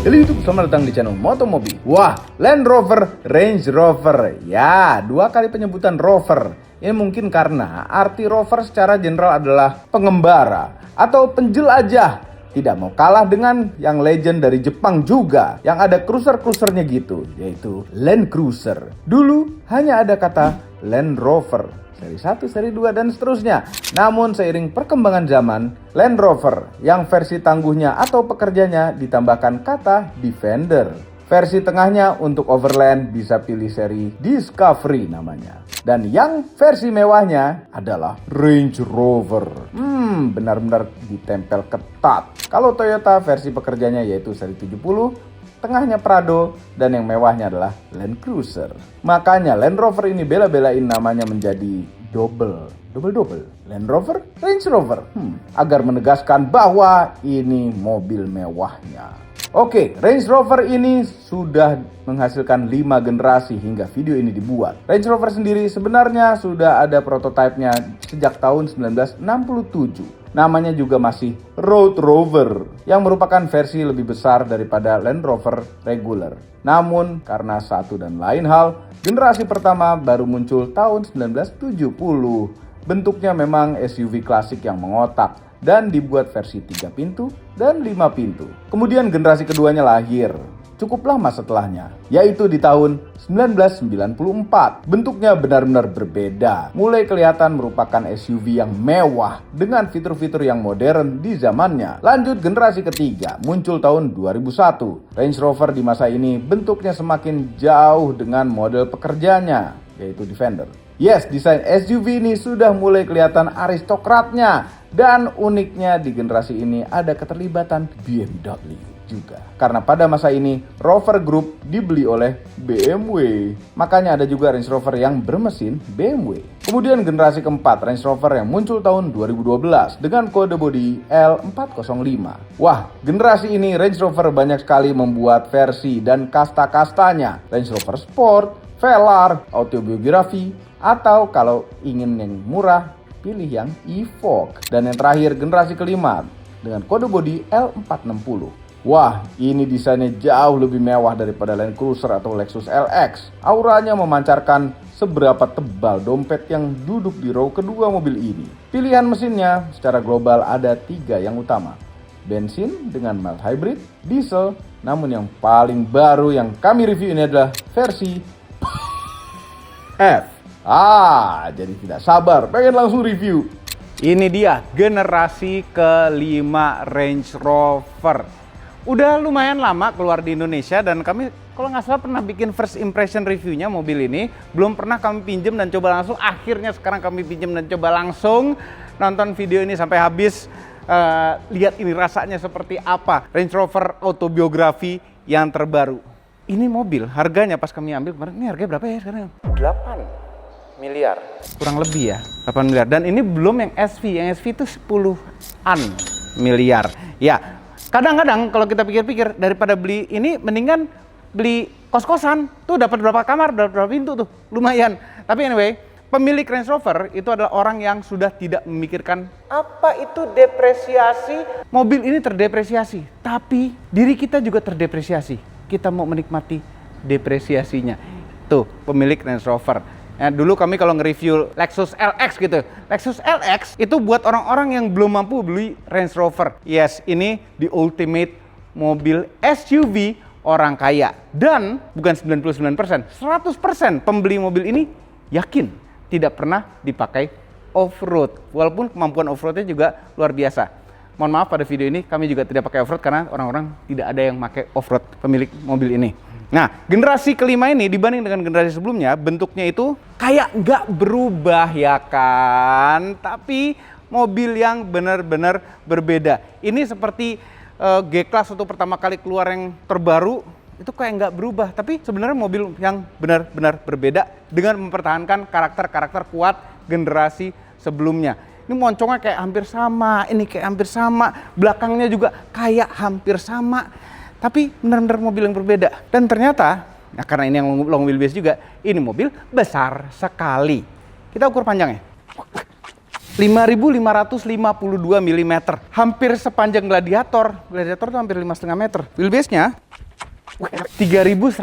Halo YouTube, selamat datang di channel Motomobi. Wah, Land Rover, Range Rover. Ya, dua kali penyebutan Rover. Ini mungkin karena arti Rover secara general adalah pengembara atau penjelajah. Tidak mau kalah dengan yang legend dari Jepang juga, yang ada cruiser-cruisernya gitu, yaitu Land Cruiser. Dulu hanya ada kata Land Rover. Seri 1, seri 2, dan seterusnya. Namun seiring perkembangan zaman, Land Rover yang versi tangguhnya atau pekerjanya ditambahkan kata Defender. Versi tengahnya untuk overland bisa pilih seri Discovery namanya. Dan yang versi mewahnya adalah Range Rover. Benar-benar ditempel ketat. Kalau Toyota versi pekerjanya yaitu seri 70, tengahnya Prado, dan yang mewahnya adalah Land Cruiser. Makanya Land Rover ini bela-belain namanya menjadi double Land Rover, Range Rover, agar menegaskan bahwa ini mobil mewahnya. Oke, Range Rover ini sudah menghasilkan 5 generasi hingga video ini dibuat. Range Rover sendiri sebenarnya sudah ada prototipenya sejak tahun 1967. Namanya juga masih Road Rover, yang merupakan versi lebih besar daripada Land Rover regular. Namun karena satu dan lain hal, generasi pertama baru muncul tahun 1970. Bentuknya memang SUV klasik yang mengotak dan dibuat versi 3 pintu dan 5 pintu. Kemudian generasi keduanya lahir cukup lama setelahnya, yaitu di tahun 1994. Bentuknya benar-benar berbeda, mulai kelihatan merupakan SUV yang mewah dengan fitur-fitur yang modern di zamannya. Lanjut generasi ketiga, muncul tahun 2001. Range Rover di masa ini bentuknya semakin jauh dengan model pekerjanya, yaitu Defender. Yes, desain SUV ini sudah mulai kelihatan aristokratnya, dan uniknya di generasi ini ada keterlibatan BMW juga. Karena pada masa ini Rover Group dibeli oleh BMW. Makanya ada juga Range Rover yang bermesin BMW. Kemudian generasi keempat Range Rover yang muncul tahun 2012 dengan kode bodi L405. Wah, generasi ini Range Rover banyak sekali membuat versi dan kasta-kastanya. Range Rover Sport, Velar, autobiografi, atau kalau ingin yang murah, pilih yang Evoque. Dan yang terakhir generasi kelima dengan kode bodi L460. Wah, ini desainnya jauh lebih mewah daripada Land Cruiser atau Lexus LX. Auranya memancarkan seberapa tebal dompet yang duduk di row kedua mobil ini. Pilihan mesinnya secara global ada 3 yang utama. Bensin dengan mild hybrid, diesel, namun yang paling baru yang kami review ini adalah versi F. Jadi tidak sabar, pengen langsung review. Ini dia generasi kelima Range Rover. Udah lumayan lama keluar di Indonesia dan kami kalau nggak salah pernah bikin first impression reviewnya mobil ini. Belum pernah kami pinjem dan coba langsung. Akhirnya sekarang kami pinjem dan coba langsung. Nonton video ini sampai habis. Lihat ini rasanya seperti apa. Range Rover autobiografi yang terbaru. Ini mobil harganya pas kami ambil kemarin, ini harganya berapa ya sekarang? 8 miliar. Kurang lebih ya, 8 miliar. Dan ini belum yang SV. Yang SV itu 10-an miliar. Ya, kadang-kadang kalau kita pikir-pikir daripada beli ini mendingan beli kos-kosan. Tuh dapat berapa kamar, berapa pintu tuh. Lumayan. Tapi anyway, pemilik Range Rover itu adalah orang yang sudah tidak memikirkan apa itu depresiasi. Mobil ini terdepresiasi, tapi diri kita juga terdepresiasi. Kita mau menikmati depresiasinya. Tuh, pemilik Range Rover. Ya, dulu kami kalau nge-review Lexus LX gitu. Lexus LX itu buat orang-orang yang belum mampu beli Range Rover. Yes, ini the ultimate mobil SUV orang kaya. Dan bukan 99%, 100% pembeli mobil ini yakin tidak pernah dipakai off-road. Walaupun kemampuan off-roadnya juga luar biasa. Mohon maaf pada video ini kami juga tidak pakai off-road karena orang-orang tidak ada yang pakai off-road pemilik mobil ini. Nah, generasi kelima ini dibanding dengan generasi sebelumnya bentuknya itu kayak nggak berubah ya kan, tapi mobil yang benar-benar berbeda. Ini seperti G-Class waktu pertama kali keluar yang terbaru itu kayak nggak berubah, tapi sebenarnya mobil yang benar-benar berbeda dengan mempertahankan karakter-karakter kuat generasi sebelumnya. Ini moncongnya kayak hampir sama, ini kayak hampir sama, belakangnya juga kayak hampir sama. Tapi benar-benar mobil yang berbeda. Dan ternyata, nah karena ini yang long wheelbase juga, ini mobil besar sekali. Kita ukur panjangnya. 5.552 mm, hampir sepanjang Gladiator. Gladiator itu hampir 5,5 meter. Wheelbase-nya 3197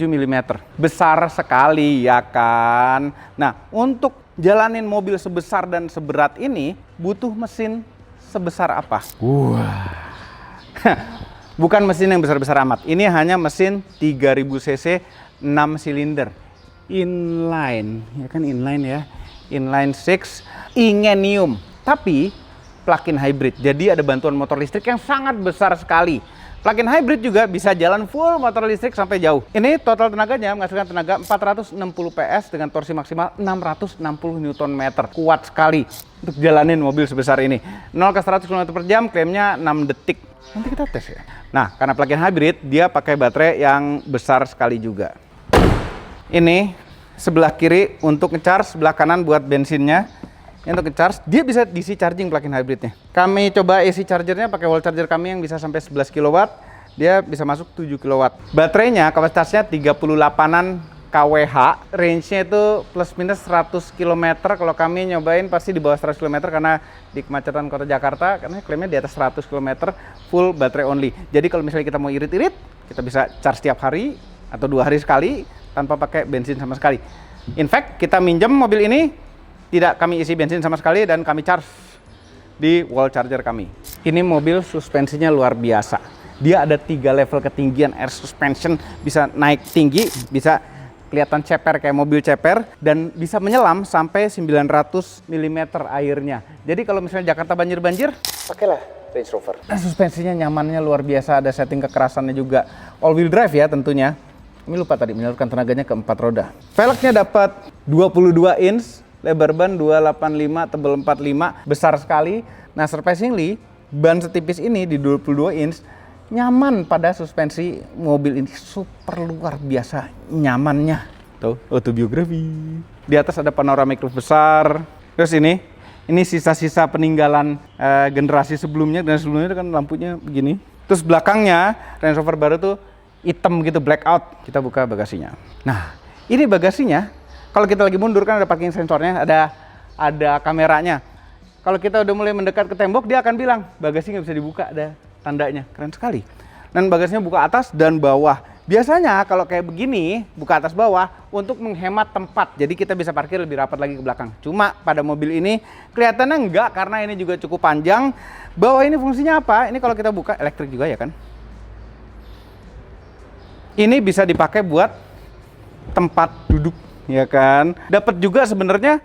mm. Besar sekali ya kan. Nah, untuk jalanin mobil sebesar dan seberat ini butuh mesin sebesar apa? Wah. Bukan mesin yang besar-besar amat. Ini hanya mesin 3000 cc 6 silinder. Inline, ya kan inline ya. Inline 6 Ingenium. Tapi plug-in hybrid. Jadi ada bantuan motor listrik yang sangat besar sekali. Plug-in hybrid juga bisa jalan full motor listrik sampai jauh. Ini total tenaganya menghasilkan tenaga 460 PS dengan torsi maksimal 660 Nm. Kuat sekali untuk jalanin mobil sebesar ini. 0 ke 100 km/jam klaimnya 6 detik. Nanti kita tes ya. Nah, karena plug-in hybrid, dia pakai baterai yang besar sekali juga. Ini sebelah kiri untuk ngecharge, sebelah kanan buat bensinnya. Untuk ngecharge, dia bisa DC charging plug-in hybridnya. Kami coba AC chargernya pakai wall charger kami yang bisa sampai 11 kW. Dia bisa masuk 7 kW. Baterainya kapasitasnya 38an kWh. Range-nya itu plus minus 100 km. Kalau kami nyobain pasti di bawah 100 km karena di kemacetan kota Jakarta, karena klaimnya di atas 100 km full baterai only. Jadi kalau misalnya kita mau irit-irit, kita bisa charge setiap hari atau 2 hari sekali tanpa pakai bensin sama sekali. In fact, kita minjem mobil ini, tidak kami isi bensin sama sekali dan kami charge di wall charger kami. Ini mobil suspensinya luar biasa. Dia ada 3 level ketinggian air suspension, bisa naik tinggi, bisa kelihatan ceper kayak mobil ceper, dan bisa menyelam sampai 900 mm airnya. Jadi kalau misalnya Jakarta banjir-banjir, pakailah Range Rover. Suspensinya nyamannya luar biasa, ada setting kekerasannya juga. All wheel drive ya tentunya. Ini lupa tadi menyalurkan tenaganya ke 4 roda. Velgnya dapat 22 inch. Lebar ban 285, tebal 45, besar sekali. Nah, surprisingly, ban setipis ini di 22 inch nyaman pada suspensi mobil ini. Super luar biasa nyamannya. Tuh, autobiografi. Di atas ada panoramic roof besar. Terus ini sisa-sisa peninggalan generasi sebelumnya. Dan sebelumnya kan lampunya begini. Terus belakangnya Range Rover baru tuh hitam gitu, blackout. Kita buka bagasinya. Nah, ini bagasinya. Kalau kita lagi mundur kan ada parking sensornya, ada kameranya. Kalau kita udah mulai mendekat ke tembok, dia akan bilang bagasi nggak bisa dibuka, ada tandanya. Keren sekali. Dan bagasinya buka atas dan bawah. Biasanya kalau kayak begini, buka atas bawah untuk menghemat tempat. Jadi kita bisa parkir lebih rapat lagi ke belakang. Cuma pada mobil ini kelihatannya enggak karena ini juga cukup panjang. Bawah ini fungsinya apa? Ini kalau kita buka elektrik juga ya kan. Ini bisa dipakai buat tempat duduk. Ya kan, dapat juga sebenarnya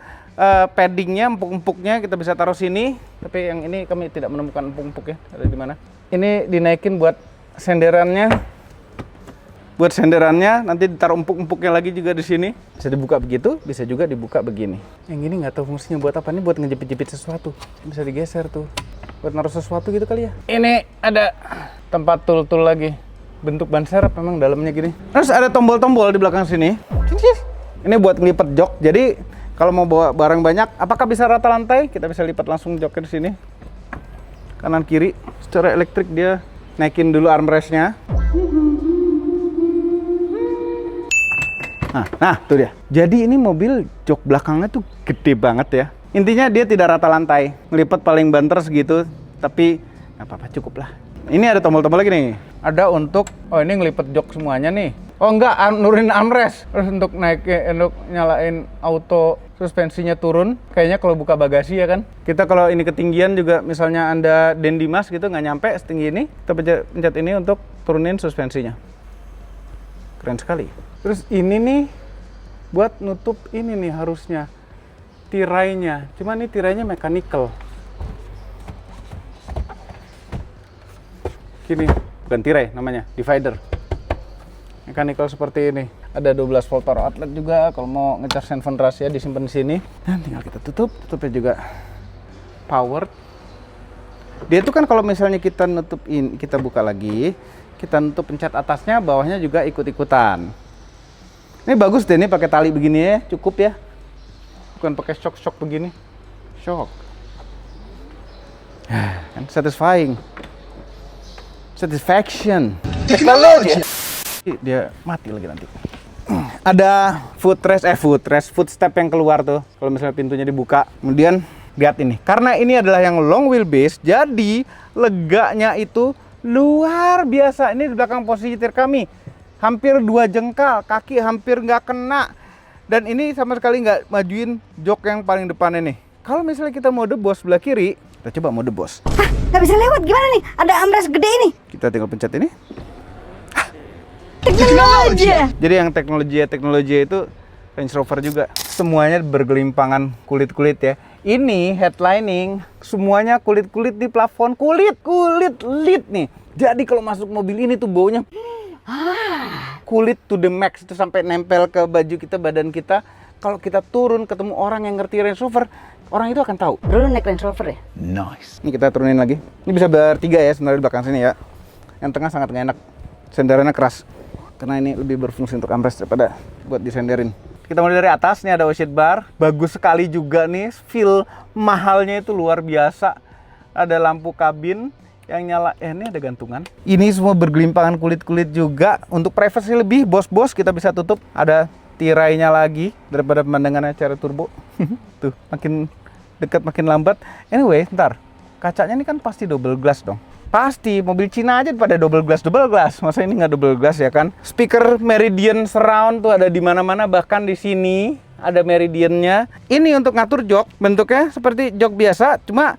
paddingnya, empuk-empuknya kita bisa taruh sini. Tapi yang ini kami tidak menemukan empuk-empuk ya, ada di mana? Ini dinaikin buat senderannya, nanti ditaruh empuk-empuknya lagi juga di sini. Bisa dibuka begitu, bisa juga dibuka begini. Yang ini nggak tahu fungsinya buat apa, ini buat ngejepit-jepit sesuatu. Bisa digeser tuh, buat naruh sesuatu gitu kali ya. Ini ada tempat tool-tool lagi, bentuk ban serep memang dalamnya gini. Terus ada tombol-tombol di belakang sini. Ini buat ngelipet jok. Jadi kalau mau bawa barang banyak, apakah bisa rata lantai? Kita bisa lipat langsung joknya di sini. Kanan kiri. Secara elektrik dia naikin dulu armrestnya. Nah, tuh dia. Jadi ini mobil jok belakangnya tuh gede banget ya. Intinya dia tidak rata lantai. Ngelipet paling banter segitu, tapi nggak apa-apa, cukup lah. Ini ada tombol-tombol lagi nih. Ada untuk, ini ngelipet jok semuanya nih. Oh enggak, nurunin armrest. Terus untuk nyalain auto suspensinya turun. Kayaknya kalau buka bagasi ya kan. Kita kalau ini ketinggian juga, misalnya Anda Dendimas gitu nggak nyampe setinggi ini, kita pencet ini untuk turunin suspensinya. Keren sekali. Terus ini nih buat nutup ini nih harusnya tirainya. Cuma ini tirainya mechanical. Gini, bukan tirai namanya, divider. Mechanical seperti ini. Ada 12 volt power outlet juga. Kalau mau ngecas handphone rahasia disimpan di sini. Dan tinggal kita tutup. Tutupnya juga powered. Dia itu kan kalau misalnya kita nutupin, kita buka lagi, kita nutup pencet atasnya, bawahnya juga ikut-ikutan. Ini bagus deh, ini pakai tali begini ya, cukup ya. Bukan pakai shock begini. Shock. Kan satisfying. Satisfaction. Teknologi. Dia mati lagi nanti. Ada footstep yang keluar tuh kalau misalnya pintunya dibuka. Kemudian lihat ini, karena ini adalah yang long wheelbase, jadi leganya itu luar biasa. Ini di belakang posisi setir kami hampir 2 jengkal, kaki hampir nggak kena. Dan ini sama sekali nggak majuin jok yang paling depan ini. Kalau misalnya kita mode bos sebelah kiri, kita coba mode bos. Hah, nggak bisa lewat gimana nih? Ada ambras gede ini. Kita tinggal pencet ini. Teknologi. Jadi yang teknologi itu Range Rover juga. Semuanya bergelimpangan kulit-kulit ya. Ini headlining, semuanya kulit-kulit di plafon. Kulit lit nih. Jadi kalau masuk mobil ini tuh baunya kulit to the max. Itu sampai nempel ke baju kita, badan kita. Kalau kita turun ketemu orang yang ngerti Range Rover, orang itu akan tahu. Dulu naik Range Rover ya? Nice. Ini kita turunin lagi. Ini bisa bertiga ya sebenarnya di belakang sini ya. Yang tengah sangat nggak enak. Senderannya keras. Karena ini lebih berfungsi untuk armrest daripada buat disenderin. Kita mulai dari atas, nih ada washer bar. Bagus sekali juga nih, feel mahalnya itu luar biasa. Ada lampu kabin yang nyala, ini ada gantungan. Ini semua bergelimpangan kulit-kulit juga. Untuk privacy lebih, bos-bos kita bisa tutup. Ada tirainya lagi daripada pemandangannya cara turbo. Tuh, makin dekat makin lambat. Anyway, ntar kacanya ini kan pasti double glass dong. Pasti, mobil Cina aja pada double glass. Masa ini nggak double glass ya kan? Speaker Meridian Surround tuh ada di mana-mana, bahkan di sini ada Meridiannya. Ini untuk ngatur jok, bentuknya seperti jok biasa, cuma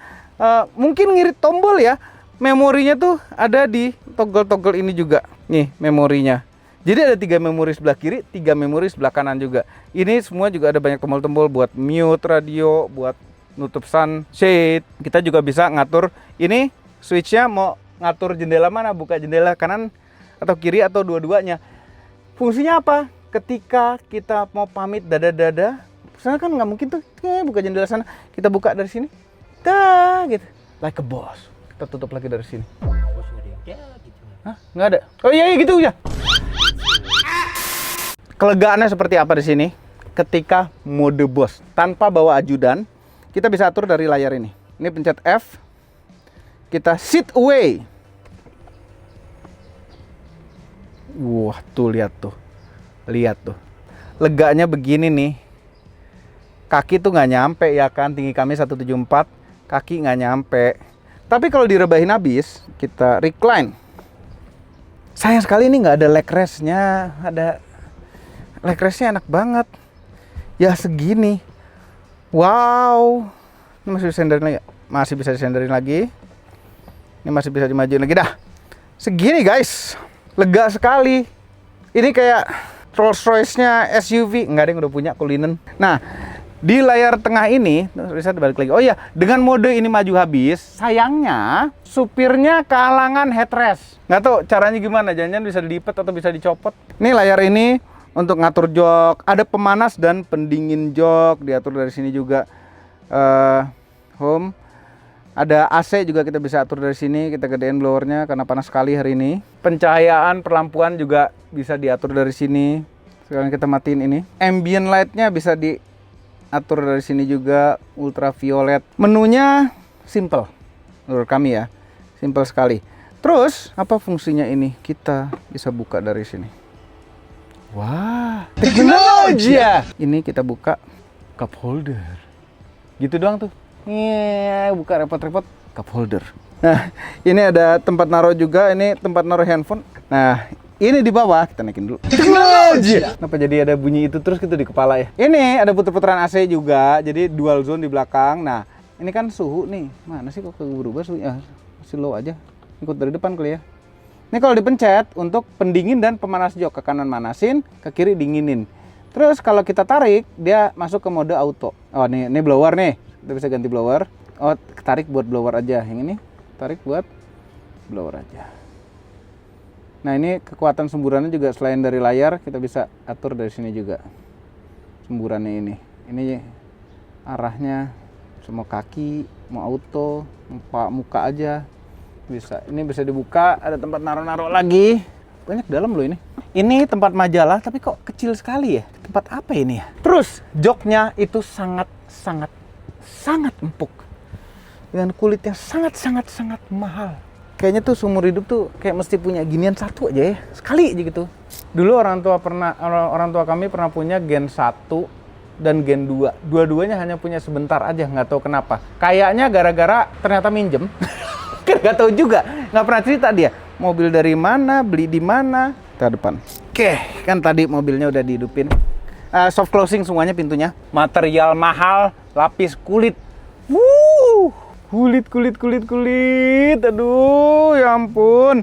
mungkin ngirit tombol ya. Memorinya tuh ada di toggle-toggle ini juga. Nih, memorinya. Jadi ada 3 memori sebelah kiri, 3 memori sebelah kanan juga. Ini semua juga ada banyak tombol-tombol buat mute radio, buat nutup sunshade. Kita juga bisa ngatur ini. Switch-nya mau ngatur jendela mana, buka jendela kanan atau kiri atau dua-duanya. Fungsinya apa? Ketika kita mau pamit dada-dada, sana kan nggak mungkin tuh, buka jendela sana. Kita buka dari sini, dah gitu, like a boss. Kita tutup lagi dari sini. Hah? Nggak ada? Oh iya gitu ya. Kelegaannya seperti apa di sini? Ketika mode bos, tanpa bawa ajudan, kita bisa atur dari layar ini. Ini pencet F. Kita sit away. Wah, tuh lihat tuh. Lihat tuh. Leganya begini nih. Kaki tuh nggak nyampe ya kan. Tinggi kami 174. Kaki nggak nyampe. Tapi kalau direbahin habis, kita recline. Sayang sekali ini nggak ada leg rest-nya. Ada leg rest-nya enak banget. Ya segini. Wow. Ini masih bisa disenderin lagi. Masih bisa disenderin lagi. Ini masih bisa dimajuin lagi dah. Segini guys. Lega sekali. Ini kayak Rolls Royce-nya SUV. Enggak ada yang udah punya Cullinan. Nah, di layar tengah ini, bisa balik lagi. Oh iya, dengan mode ini maju habis, sayangnya supirnya kehalangan headrest. Nggak tahu caranya gimana. Jangan-jangan bisa dilipat atau bisa dicopot. Ini layar ini untuk ngatur jok. Ada pemanas dan pendingin jok. Diatur dari sini juga. Home. Ada AC juga kita bisa atur dari sini, kita gedein blowernya karena panas sekali hari ini. Pencahayaan, perlampuan juga bisa diatur dari sini. Sekarang kita matiin ini. Ambient light-nya bisa diatur dari sini juga, ultraviolet. Menunya simple, menurut kami ya, simple sekali. Terus, apa fungsinya ini? Kita bisa buka dari sini. Wah, teknologi ya! Ini kita buka cup holder. Gitu doang tuh. Buka repot-repot, cup holder. Nah, ini ada tempat naruh juga, ini tempat naruh handphone. Nah, ini di bawah, kita naikin dulu. Teknologi! Kenapa jadi ada bunyi itu terus gitu di kepala ya? Ini ada puter-puteran AC juga, jadi dual zone di belakang. Nah, ini kan suhu nih. Mana sih kok berubah suhunya? Masih low aja. Ikut dari depan kali ya. Ini kalau dipencet untuk pendingin dan pemanas jok. Ke kanan manasin, ke kiri dinginin. Terus kalau kita tarik, dia masuk ke mode auto. Oh, ini blower nih. Kita bisa ganti blower. Oh, tarik buat blower aja. Yang ini tarik buat blower aja. Nah, ini kekuatan semburannya juga selain dari layar, kita bisa atur dari sini juga. Semburannya ini. Ini arahnya semua kaki, mau auto, mau muka aja. Bisa. Ini bisa dibuka, ada tempat naruh-naruh lagi. Banyak dalam loh ini. Ini tempat majalah, tapi kok kecil sekali ya? Tempat apa ini ya? Terus, joknya itu sangat empuk. Dengan kulit yang sangat mahal. Kayaknya tuh seumur hidup tuh kayak mesti punya ginian satu aja ya. Sekali aja gitu. Dulu orang tua kami pernah punya Gen 1 dan Gen 2. Dua-duanya hanya punya sebentar aja, nggak tahu kenapa. Kayaknya gara-gara ternyata minjem. Kan nggak tahu juga, nggak pernah cerita dia. Mobil dari mana, beli di mana. Kita depan. Oke, kan tadi mobilnya udah dihidupin. Soft closing semuanya pintunya. Material mahal, lapis kulit. Kulit. Aduh, ya ampun.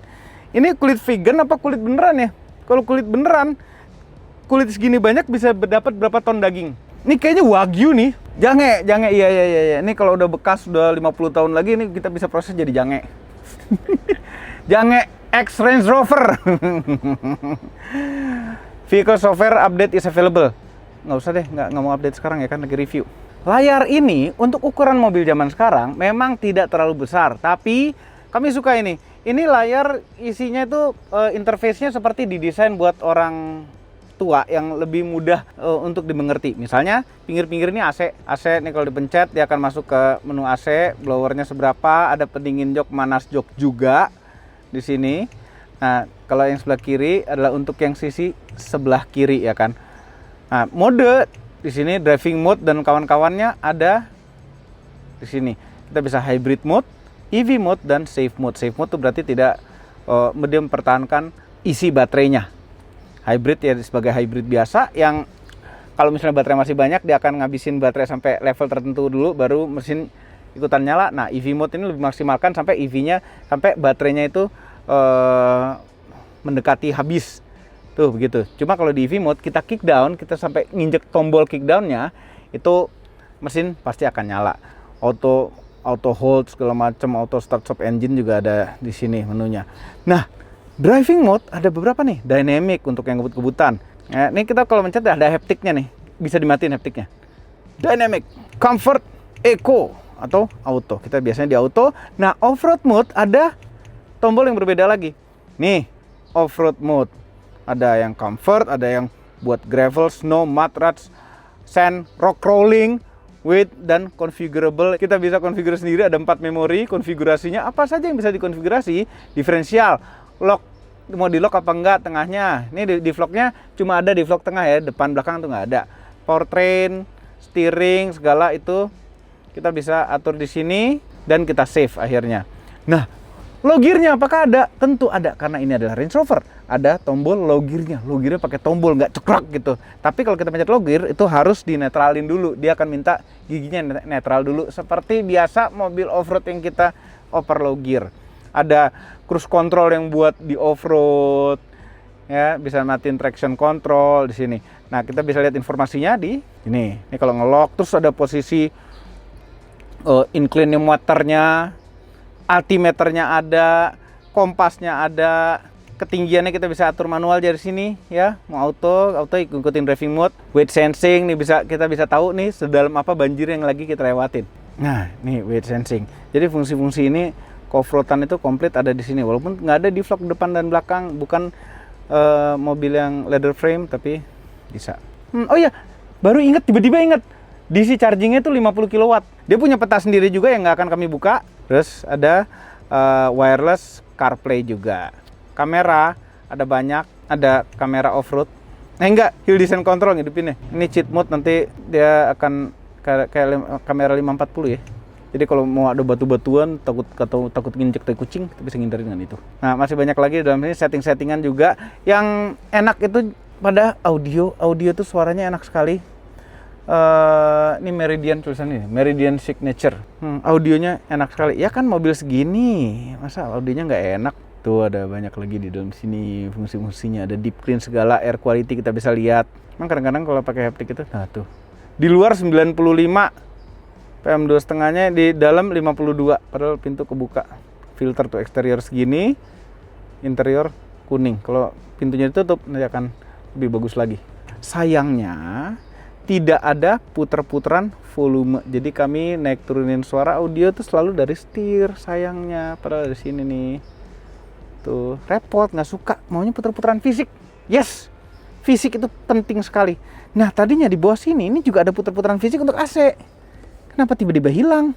Ini kulit vegan apa kulit beneran ya? Kalau kulit beneran, kulit segini banyak bisa dapat berapa ton daging? Ini kayaknya wagyu nih. Jange, iya. Ini kalau udah bekas, udah 50 tahun lagi, ini kita bisa proses jadi jange. Jange X Range Rover. Vehicle software update is available. Nggak usah deh, nggak mau update sekarang ya kan, lagi review. Layar ini untuk ukuran mobil zaman sekarang memang tidak terlalu besar, tapi kami suka ini. Ini layar isinya itu interface-nya seperti didesain buat orang tua yang lebih mudah untuk dimengerti. Misalnya pinggir-pinggir ini AC nih kalau dipencet dia akan masuk ke menu AC, blowernya seberapa, ada pendingin jok, manas jok juga di sini. Nah, kalau yang sebelah kiri adalah untuk yang sisi sebelah kiri ya kan. Nah, mode di sini driving mode dan kawan-kawannya ada di sini. Kita bisa hybrid mode, EV mode dan safe mode. Safe mode itu berarti tidak dia mempertahankan isi baterainya. Hybrid ya sebagai hybrid biasa yang kalau misalnya baterai masih banyak dia akan ngabisin baterai sampai level tertentu dulu baru mesin ikutan nyala. Nah, EV mode ini lebih maksimalkan sampai EV-nya sampai baterainya itu mendekati habis. Tuh begitu. Cuma kalau di EV mode kita kick down, kita sampai nginjek tombol kick down-nya itu mesin pasti akan nyala. Auto hold segala macam, auto start stop engine juga ada di sini menunya. Nah, driving mode ada beberapa nih, dynamic untuk yang kebut-kebutan. Nah, ini kita kalau mencet ada haptiknya nih, bisa dimatiin haptiknya. Dynamic, comfort, eco atau auto. Kita biasanya di auto. Nah, off-road mode ada tombol yang berbeda lagi. Nih, off-road mode. Ada yang comfort, ada yang buat gravel, snow, mud ruts, sand, rock crawling, width dan configurable. Kita bisa konfigurasi sendiri, ada 4 memori, konfigurasinya apa saja yang bisa dikonfigurasi, diferensial, lock, mau di lock apa enggak tengahnya. Ini di vlognya cuma ada di vlog tengah ya, depan belakang tuh nggak ada. Powertrain, steering, segala itu kita bisa atur di sini dan kita save akhirnya. Nah, low gear-nya apakah ada? Tentu ada, karena ini adalah Range Rover. Ada tombol low gear-nya. Low gear-nya pakai tombol, nggak cekrok gitu. Tapi kalau kita pencet low gear, itu harus dinetralin dulu. Dia akan minta giginya netral dulu. Seperti biasa mobil off-road yang kita oper low gear. Ada cruise control yang buat di off-road. Ya, bisa matiin traction control di sini. Nah, kita bisa lihat informasinya di ini. Ini kalau nge-lock, terus ada posisi inclinometernya, altimeternya ada, kompasnya ada, ketinggiannya kita bisa atur manual dari sini ya. Mau auto ikutin driving mode, weight sensing nih kita bisa tahu nih sedalam apa banjir yang lagi kita lewatin. Nah, nih weight sensing. Jadi fungsi-fungsi ini off-roadan itu komplit ada di sini. Walaupun nggak ada di vlog depan dan belakang, bukan mobil yang leather frame tapi bisa. Oh iya, baru tiba-tiba ingat. DC chargingnya itu 50 kW. Dia punya peta sendiri juga yang nggak akan kami buka. Terus ada wireless CarPlay juga. Kamera ada banyak, ada kamera off-road. Enggak, hill descent control ngidupinnya. Ini cheat mode, nanti dia akan kayak kamera 540 ya. Jadi kalau mau ada batu-batuan, takut nginjek tai kucing, kita bisa ngindari dengan itu. Nah, masih banyak lagi dalam sini setting-settingan juga. Yang enak itu pada audio tuh suaranya enak sekali. Ini Meridian tulisannya, Meridian Signature. Audionya enak sekali. Ya kan mobil segini, masa audionya nggak enak? Tuh ada banyak lagi di dalam sini fungsi-fungsinya. Ada deep clean segala, air quality kita bisa lihat. Emang kadang-kadang kalau pakai haptic itu, nah tuh. Di luar 95, PM2,5-nya di dalam 52, padahal pintu kebuka. Filter tuh eksterior segini, interior kuning. Kalau pintunya ditutup nanti akan lebih bagus lagi. Sayangnya tidak ada puter-puteran volume. Jadi kami naik turunin suara audio tuh selalu dari setir, sayangnya. Padahal dari sini nih. Tuh, repot, nggak suka. Maunya puter-puteran fisik. Yes, fisik itu penting sekali. Nah, tadinya di bawah sini ini juga ada puter-puteran fisik untuk AC. Kenapa tiba-tiba hilang?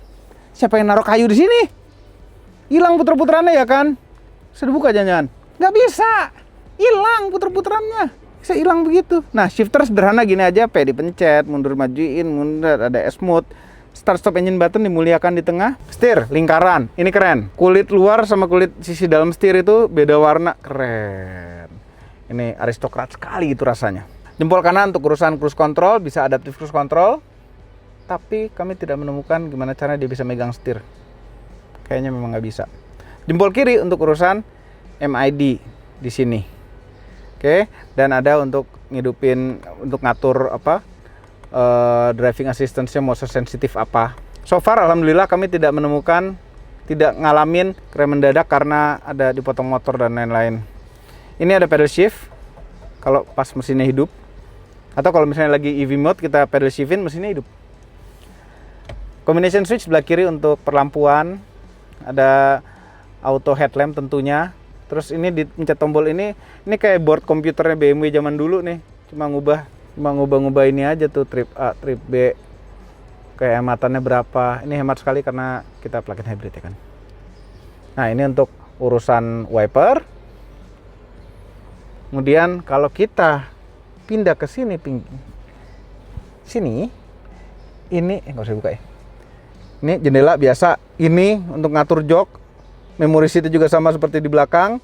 Siapa yang naruh kayu di sini? Hilang puter-puterannya ya kan? Sudah buka jangan-jangan? Nggak bisa. Hilang puter-puterannya. Bisa hilang begitu. Nah, shifter sederhana gini aja, P dipencet, mundur majuin, mundur, ada S mode. Start stop engine button dimuliakan di tengah. Setir lingkaran, ini keren. Kulit luar sama kulit sisi dalam setir itu beda warna, keren. Ini aristokrat sekali itu rasanya. Jempol kanan untuk urusan cruise control, bisa adaptive cruise control. Tapi kami tidak menemukan gimana cara dia bisa megang setir. Kayaknya memang nggak bisa. Jempol kiri untuk urusan MID di sini. Oke, dan ada untuk ngidupin, untuk ngatur driving assistance-nya mau sensitif apa. So far alhamdulillah kami tidak menemukan, tidak ngalamin rem mendadak karena ada dipotong motor dan lain-lain. Ini ada pedal shift kalau pas mesinnya hidup, atau kalau misalnya lagi EV mode kita pedal shiftin mesinnya hidup. Combination switch sebelah kiri untuk perlampuan, ada auto headlamp tentunya. Terus ini dipencet tombol ini kayak board komputernya BMW zaman dulu nih, cuma ngubah ini aja tuh, trip A, trip B, kayak hematannya berapa. Ini hemat sekali karena kita plug-in hybrid ya kan. Nah ini untuk urusan wiper. Kemudian kalau kita pindah ke sini, ini nggak usah buka ya. Ini jendela biasa. Ini untuk ngatur jok. Memori seat juga sama seperti di belakang.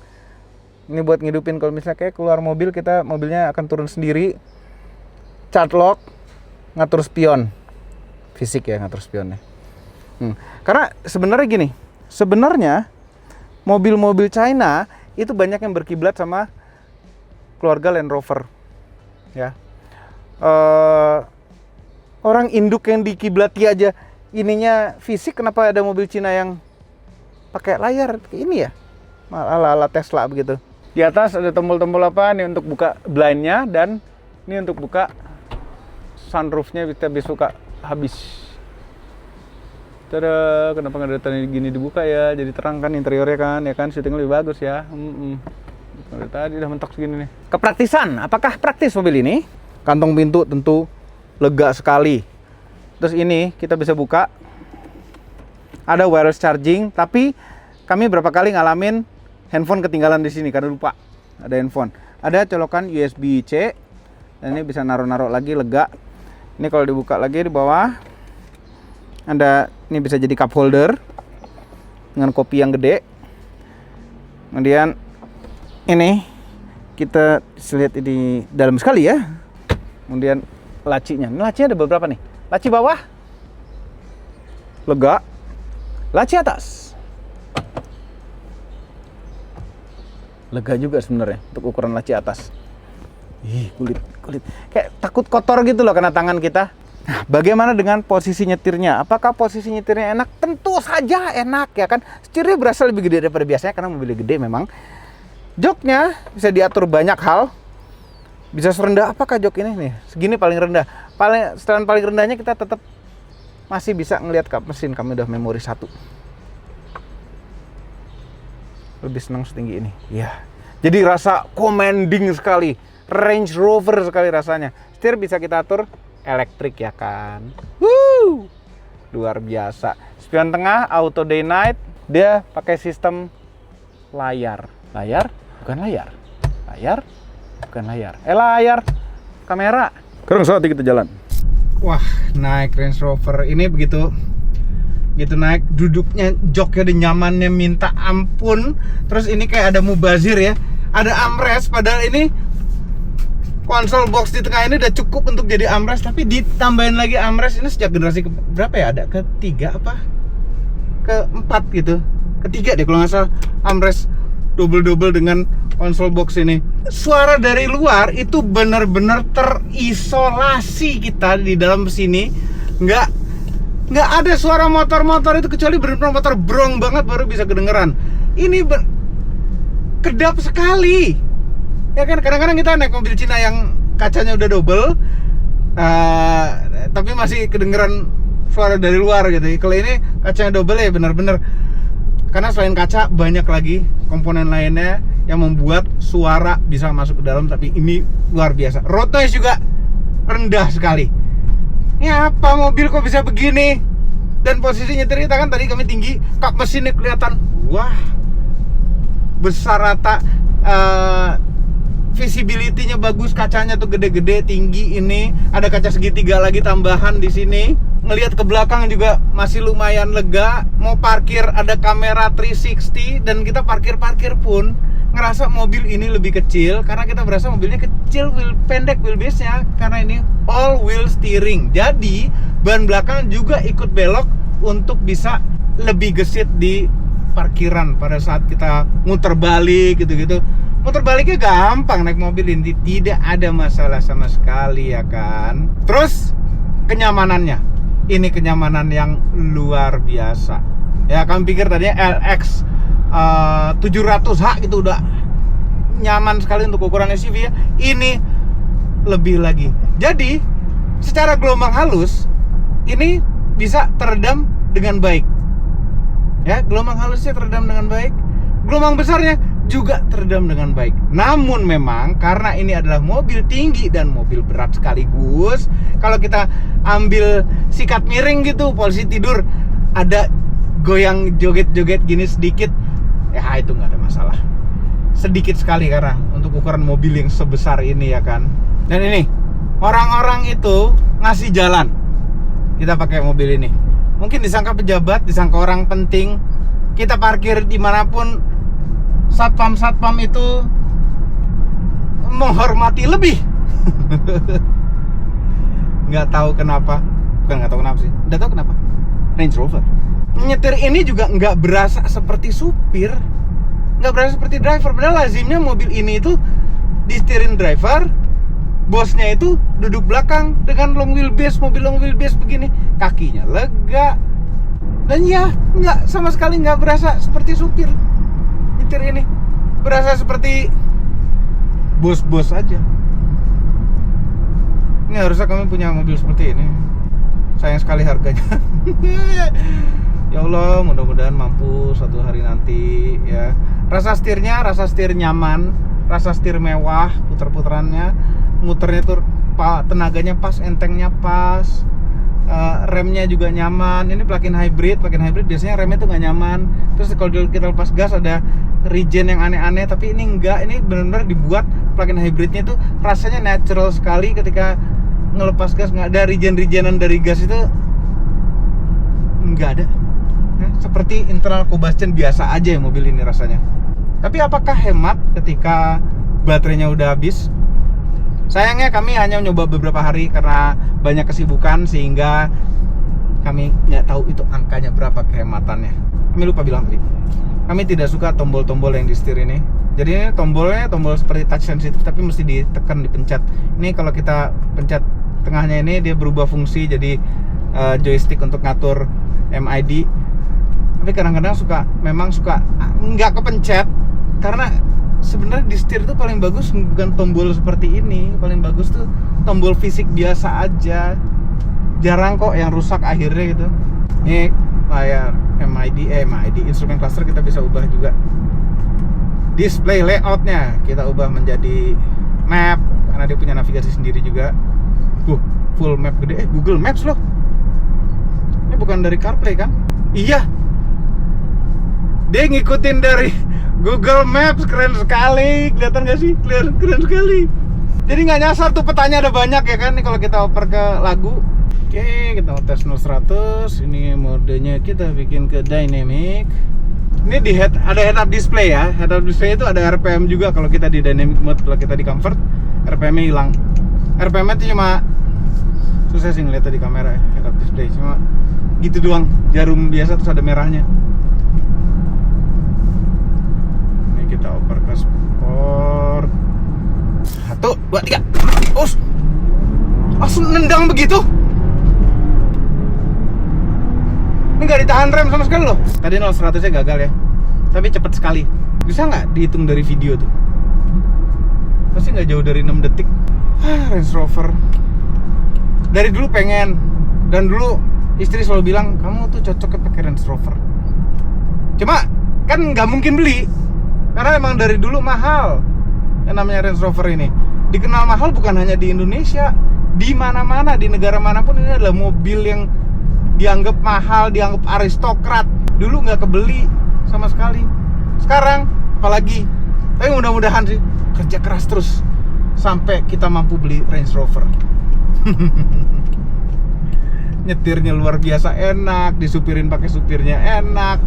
Ini buat ngidupin kalau misalnya kayak keluar mobil, mobilnya akan turun sendiri. Child lock, ngatur spion, fisik ya ngatur spionnya. Karena sebenarnya gini, mobil-mobil China itu banyak yang berkiblat sama keluarga Land Rover, ya. Orang induk yang dikiblati aja ininya fisik, kenapa ada mobil Cina yang pakai layar ini ya, ala-ala Tesla begitu. Di atas ada tombol-tombol apa nih untuk buka blindnya, dan ini untuk buka sunroofnya, kita bisa buka habis. Tada, kenapa nggak dari tadi gini dibuka ya? Jadi terang kan interiornya kan, ya kan, syuting lebih bagus ya. Dari tadi udah mentok segini nih. Kepraktisan, apakah praktis mobil ini? Kantong pintu tentu lega sekali. Terus ini kita bisa buka. Ada wireless charging, tapi kami berapa kali ngalamin handphone ketinggalan di sini karena lupa ada handphone. Ada colokan USB-C, dan ini bisa naruh-naruh lagi, lega. Ini kalau dibuka lagi di bawah ada, ini bisa jadi cup holder dengan kopi yang gede. Kemudian ini kita lihat ini dalam sekali ya. Kemudian lacinya, ini lacinya ada beberapa nih. Laci bawah lega, laci atas lega juga sebenarnya untuk ukuran laci atas. Kulit kayak takut kotor gitu loh kena tangan kita. Nah, bagaimana dengan posisi nyetirnya? Apakah posisi nyetirnya enak? Tentu saja enak ya kan. Setirnya berasa lebih gede daripada biasanya karena mobilnya gede memang. Joknya bisa diatur banyak hal. Bisa serendah apakah jok ini nih? Segini paling rendah. Setelan paling rendahnya kita tetap masih bisa ngelihat kap mesin. Kami udah memori 1. Lebih senang setinggi ini. Ya. Jadi rasa commanding sekali. Range Rover sekali rasanya. Setir bisa kita atur elektrik ya kan. Luar biasa. Spion tengah auto day night. Dia pakai sistem layar. Layar bukan layar. Layar bukan layar. Layar kamera. Sekarang saatnya kita jalan. Wah, naik Range Rover ini begitu naik, duduknya, joknya udah nyamannya minta ampun. Terus ini kayak ada mubazir ya. Ada armrest, padahal ini konsol box di tengah ini udah cukup untuk jadi armrest, tapi ditambahin lagi armrest. Ini sejak generasi berapa ya? Ada ketiga apa? Keempat gitu. Ketiga deh kalau nggak salah, armrest double dengan konsol box ini. Suara dari luar itu benar-benar terisolasi kita di dalam sini. Nggak ada suara motor-motor itu, kecuali benar-benar motor brong banget baru bisa kedengeran. Ini kedap sekali. Ya kan, kadang-kadang kita naik mobil Cina yang kacanya udah double, tapi masih kedengeran suara dari luar gitu. Kalau ini kacanya double ya benar-benar, karena selain kaca banyak lagi komponen lainnya yang membuat suara bisa masuk ke dalam. Tapi ini luar biasa. Road noise juga rendah sekali. Ini apa mobil kok bisa begini? Dan posisi nyetir kita kan tadi kami tinggi, kap mesinnya kelihatan wah besar, rata. Visibility-nya bagus, kacanya tuh gede-gede, tinggi. Ini ada kaca segitiga lagi tambahan di sini. ngelihat ke belakang juga masih lumayan lega. Mau parkir ada kamera 360, dan kita parkir pun ngerasa mobil ini lebih kecil karena kita berasa mobilnya kecil, pendek wheelbase-nya, karena ini all wheel steering. Jadi ban belakang juga ikut belok untuk bisa lebih gesit di parkiran pada saat kita muter balik gitu-gitu. Muter baliknya gampang naik mobil ini, tidak ada masalah sama sekali ya kan. Terus kenyamanannya, ini kenyamanan yang luar biasa. Ya kami pikir tadinya LX 700h gitu udah nyaman sekali untuk ukuran SUV ya. Ini lebih lagi. Jadi secara gelombang halus ini bisa teredam dengan baik. Ya, gelombang halusnya teredam dengan baik. Gelombang besarnya juga teredam dengan baik. Namun memang karena ini adalah mobil tinggi dan mobil berat sekaligus, kalau kita ambil sikat miring gitu, posisi tidur, ada goyang joget-joget gini sedikit, ya itu nggak ada masalah. Sedikit sekali karena untuk ukuran mobil yang sebesar ini ya kan. Dan ini orang-orang itu ngasih jalan kita pakai mobil ini. Mungkin disangka pejabat, disangka orang penting. Kita parkir dimanapun, satpam itu menghormati lebih. Nggak tahu kenapa. Bukan nggak tahu kenapa sih, udah tahu kenapa. Range Rover nyetir ini juga nggak berasa seperti supir, nggak berasa seperti driver. Padahal lazimnya mobil ini itu disetirin driver, bosnya itu duduk belakang dengan long wheelbase, mobil long wheelbase begini, kakinya lega, dan ya nggak sama sekali nggak berasa seperti supir. Nyetir ini berasa seperti bos-bos aja. Ini harusnya kami punya mobil seperti ini. Sayang sekali harganya. Ya Allah, mudah-mudahan mampu suatu hari nanti ya. Rasa setir nyaman, rasa setir mewah, puter-puterannya, muternya tuh tenaganya pas, entengnya pas, remnya juga nyaman. Ini plug-in hybrid biasanya remnya tuh nggak nyaman. Terus kalau kita lepas gas ada regen yang aneh-aneh, tapi ini enggak. Ini benar-benar dibuat plug-in hybridnya tuh rasanya natural sekali. Ketika ngelepas gas nggak ada regen-regenan dari gas, itu nggak ada. Seperti internal combustion biasa aja ya mobil ini rasanya. Tapi apakah hemat ketika baterainya udah habis? Sayangnya kami hanya nyoba beberapa hari karena banyak kesibukan, sehingga kami nggak tahu itu angkanya berapa kehematannya. Kami lupa bilang tadi, kami tidak suka tombol-tombol yang di setir ini. Jadi ini tombolnya tombol seperti touch sensitif, tapi mesti ditekan, dipencet. Ini kalau kita pencet tengahnya ini, dia berubah fungsi jadi joystick untuk ngatur MID. Tapi kadang-kadang memang suka nggak kepencet, karena sebenarnya di setir itu paling bagus bukan tombol seperti ini. Paling bagus tuh tombol fisik biasa aja. Jarang kok yang rusak akhirnya gitu. Ini layar MID instrumen cluster kita bisa ubah juga. Display layoutnya kita ubah menjadi map, karena dia punya navigasi sendiri juga. Full map gede. Google Maps loh. Ini bukan dari CarPlay kan? Iya, dia ngikutin dari Google Maps. Keren sekali, kelihatan gak sih? Keren sekali. Jadi nggak nyasar tuh, petanya ada banyak ya kan. Nih kalau kita oper ke lagu. Oke, kita mau tes 0-100. Ini modenya kita bikin ke dynamic. Ini ada head up display ya. Head up display itu ada RPM juga. Kalau kita di dynamic mode, kalau kita di comfort, RPM-nya hilang. RPM-nya itu cuma, susah sih ngeliatnya di kamera ya, head up display cuma gitu doang, jarum biasa terus ada merahnya. Ini kita oper ke sport. 1, 2, 3. Langsung nendang begitu. Ini nggak ditahan rem sama sekali loh. Tadi 0-100 nya gagal ya, tapi cepet sekali. Bisa nggak dihitung dari video tuh? Pasti nggak jauh dari 6 detik. Range Rover dari dulu pengen, dan dulu istri selalu bilang kamu tuh cocoknya pakai Range Rover. Cuma kan nggak mungkin beli, karena emang dari dulu mahal. Yang namanya Range Rover ini dikenal mahal bukan hanya di Indonesia, di mana-mana, di negara manapun ini adalah mobil yang dianggap mahal, dianggap aristokrat. Dulu nggak kebeli sama sekali, sekarang apalagi. Tapi mudah-mudahan sih kerja keras terus sampai kita mampu beli Range Rover. Nyetirnya luar biasa enak, disupirin pakai supirnya enak,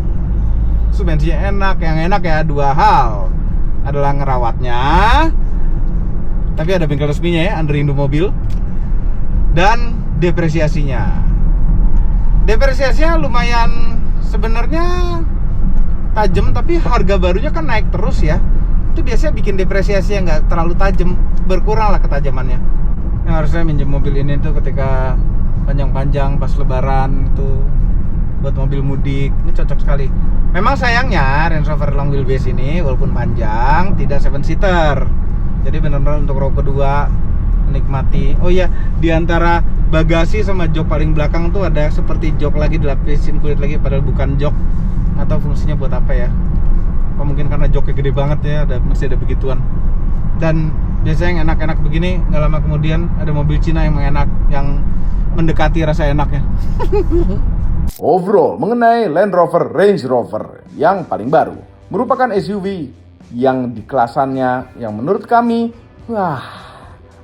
suspensinya enak. Yang enak ya dua hal, adalah ngerawatnya, tapi ada bengkel resminya ya, Andrindo Mobil, dan depresiasinya. Depresiasinya lumayan sebenarnya tajam, tapi harga barunya kan naik terus ya. Itu biasanya bikin depresiasi yang nggak terlalu tajam, berkurang lah ketajamannya. Yang harusnya minjem mobil ini tuh ketika panjang-panjang pas lebaran itu, buat mobil mudik. Ini cocok sekali. Memang sayangnya Range Rover long wheelbase ini walaupun panjang tidak 7 seater. Jadi benar-benar untuk row kedua menikmati. Oh iya, di antara bagasi sama jok paling belakang tuh ada seperti jok lagi, dilapisin kulit lagi, padahal bukan jok. Atau fungsinya buat apa ya? Apa mungkin karena joknya gede banget ya, masih ada begituan. Dan biasanya yang enak-enak begini, nggak lama kemudian ada mobil Cina yang enak, yang mendekati rasa enaknya. Overall, mengenai Land Rover Range Rover yang paling baru, merupakan SUV yang di kelasannya yang menurut kami,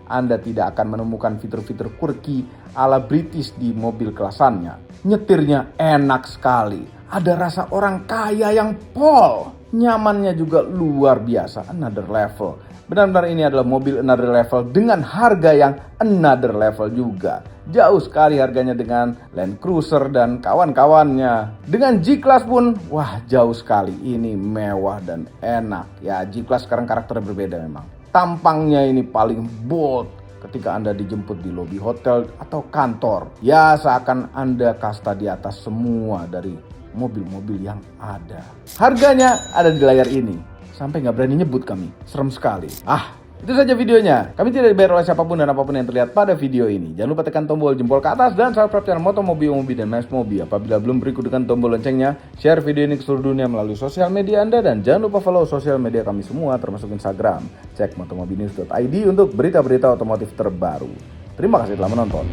Anda tidak akan menemukan fitur-fitur quirky ala British di mobil kelasannya. Nyetirnya enak sekali, ada rasa orang kaya yang pol. Nyamannya juga luar biasa, another level. Benar-benar ini adalah mobil another level dengan harga yang another level juga. Jauh sekali harganya dengan Land Cruiser dan kawan-kawannya. Dengan G-Class pun, jauh sekali. Ini mewah dan enak. Ya, G-Class sekarang karakternya berbeda memang. Tampangnya ini paling bold ketika Anda dijemput di lobi hotel atau kantor. Ya, seakan Anda kasta di atas semua dari mobil-mobil yang ada. Harganya ada di layar ini. Sampai nggak berani nyebut kami. Serem sekali. Itu saja videonya. Kami tidak dibayar oleh siapapun dan apapun yang terlihat pada video ini. Jangan lupa tekan tombol jempol ke atas dan subscribe channel Motomobi, Mobi, dan Mas Mobi. Apabila belum berikut dengan tombol loncengnya, share video ini ke seluruh dunia melalui sosial media Anda. Dan jangan lupa follow sosial media kami semua, termasuk Instagram. Cek motomobinews.id untuk berita-berita otomotif terbaru. Terima kasih telah menonton.